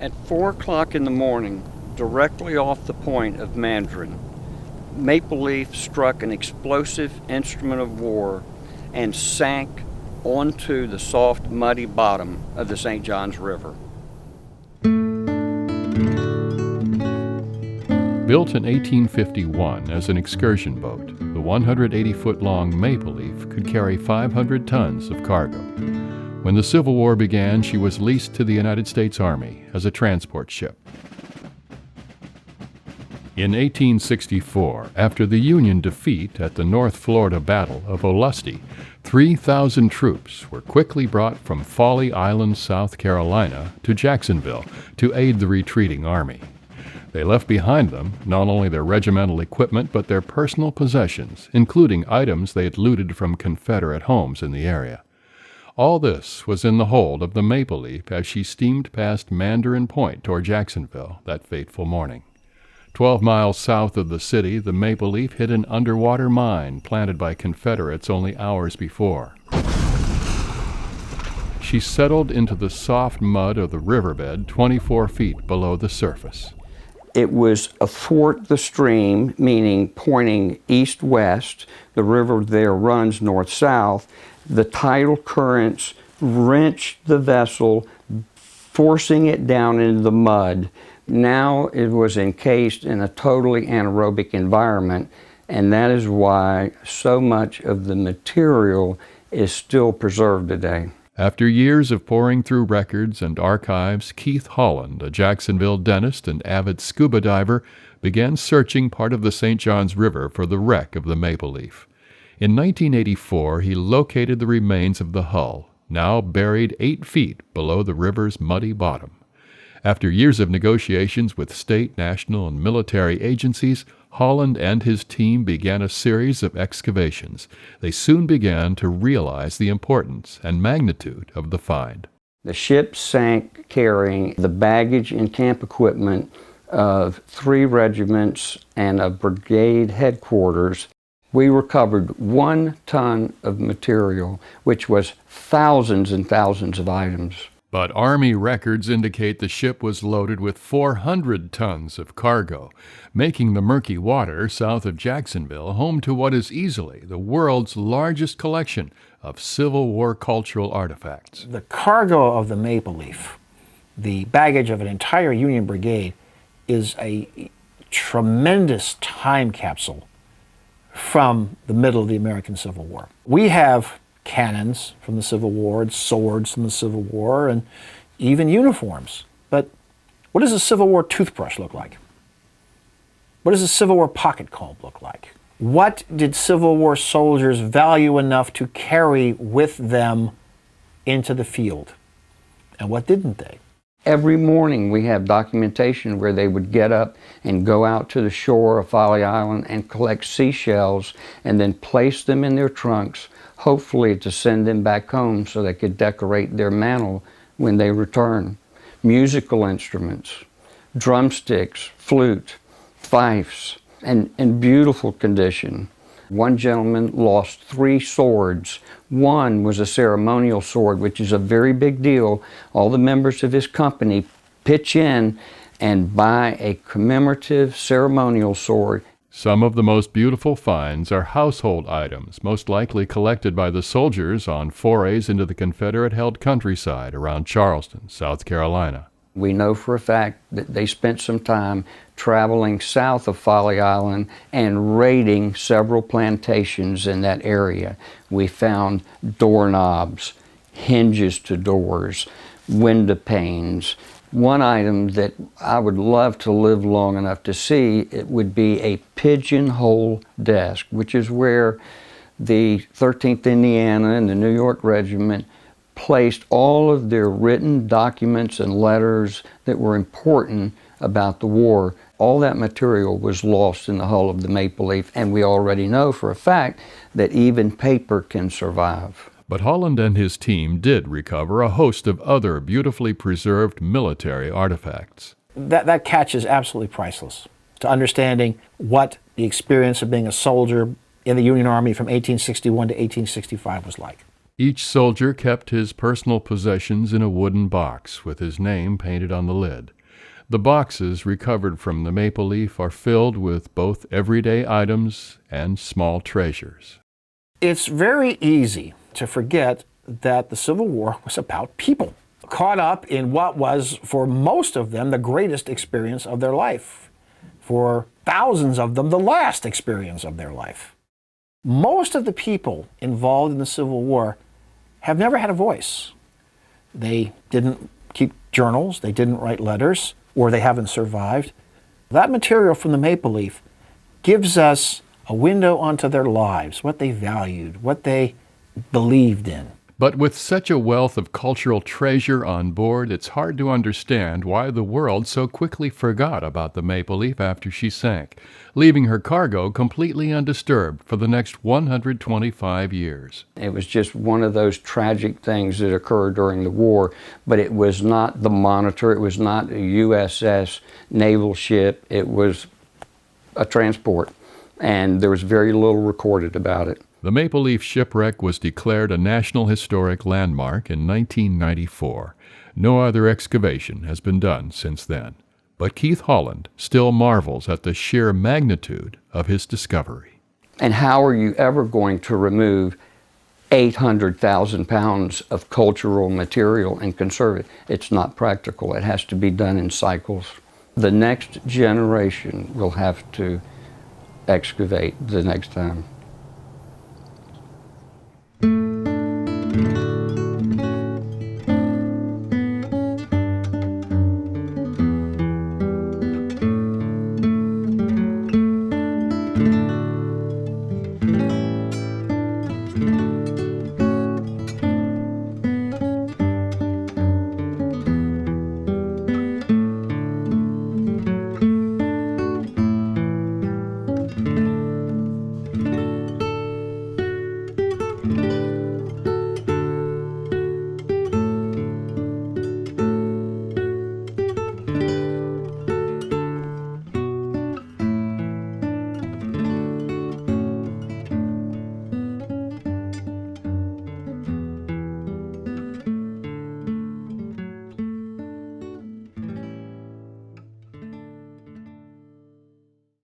At 4 o'clock in the morning, directly off the point of Mandarin, Maple Leaf struck an explosive instrument of war and sank onto the soft, muddy bottom of the St. Johns River. Built in 1851 as an excursion boat, the 180-foot-long Maple Leaf could carry 500 tons of cargo. When the Civil War began, she was leased to the United States Army as a transport ship. In 1864, after the Union defeat at the North Florida Battle of Olustee, 3,000 troops were quickly brought from Folly Island, South Carolina, to Jacksonville to aid the retreating army. They left behind them not only their regimental equipment but their personal possessions, including items they had looted from Confederate homes in the area. All this was in the hold of the Maple Leaf as she steamed past Mandarin Point toward Jacksonville that fateful morning. 12 miles south of the city, the Maple Leaf hit an underwater mine planted by Confederates only hours before. She settled into the soft mud of the riverbed 24 feet below the surface. It was athwart the stream, meaning pointing east-west. The river there runs north-south. The tidal currents wrenched the vessel, forcing it down into the mud. Now it was encased in a totally anaerobic environment, and that is why so much of the material is still preserved today. After years of poring through records and archives, Keith Holland, a Jacksonville dentist and avid scuba diver, began searching part of the St. Johns River for the wreck of the Maple Leaf. In 1984, he located the remains of the hull, now buried 8 feet below the river's muddy bottom. After years of negotiations with state, national, and military agencies, Holland and his team began a series of excavations. They soon began to realize the importance and magnitude of the find. The ship sank carrying the baggage and camp equipment of 3 regiments and a brigade headquarters. We recovered 1 ton of material, which was thousands and thousands of items. But Army records indicate the ship was loaded with 400 tons of cargo, making the murky water south of Jacksonville home to what is easily the world's largest collection of Civil War cultural artifacts. The cargo of the Maple Leaf, the baggage of an entire Union brigade, is a tremendous time capsule from the middle of the American Civil War. We have cannons from the Civil War, and swords from the Civil War, and even uniforms. But what does a Civil War toothbrush look like? What does a Civil War pocket comb look like? What did Civil War soldiers value enough to carry with them into the field? And what didn't they? Every morning we have documentation where they would get up and go out to the shore of Folly Island and collect seashells and then place them in their trunks, hopefully to send them back home so they could decorate their mantle when they return. Musical instruments, drumsticks, flute, fifes, and in beautiful condition. One gentleman lost 3 swords. One was a ceremonial sword, which is a very big deal. All the members of his company pitch in and buy a commemorative ceremonial sword. Some of the most beautiful finds are household items, most likely collected by the soldiers on forays into the Confederate-held countryside around Charleston, South Carolina. We know for a fact that they spent some time traveling south of Folly Island and raiding several plantations in that area. We found doorknobs, hinges to doors, window panes. One item that I would love to live long enough to see, it would be a pigeonhole desk, which is where the 13th Indiana and the New York Regiment placed all of their written documents and letters that were important about the war. All that material was lost in the hull of the Maple Leaf, and we already know for a fact that even paper can survive. But Holland and his team did recover a host of other beautifully preserved military artifacts. That catch is absolutely priceless to understanding what the experience of being a soldier in the Union Army from 1861 to 1865 was like. Each soldier kept his personal possessions in a wooden box with his name painted on the lid. The boxes recovered from the Maple Leaf are filled with both everyday items and small treasures. It's very easy to forget that the Civil War was about people, caught up in what was, for most of them, the greatest experience of their life. For thousands of them, the last experience of their life. Most of the people involved in the Civil War have never had a voice. They didn't keep journals, they didn't write letters, or they haven't survived. That material from the Maple Leaf gives us a window onto their lives, what they valued, what they believed in. But with such a wealth of cultural treasure on board, it's hard to understand why the world so quickly forgot about the Maple Leaf after she sank, leaving her cargo completely undisturbed for the next 125 years. It was just one of those tragic things that occurred during the war, but it was not the Monitor, it was not a USS naval ship, it was a transport, and there was very little recorded about it. The Maple Leaf shipwreck was declared a National Historic Landmark in 1994. No other excavation has been done since then. But Keith Holland still marvels at the sheer magnitude of his discovery. And how are you ever going to remove 800,000 pounds of cultural material and conserve it? It's not practical. It has to be done in cycles. The next generation will have to excavate the next time.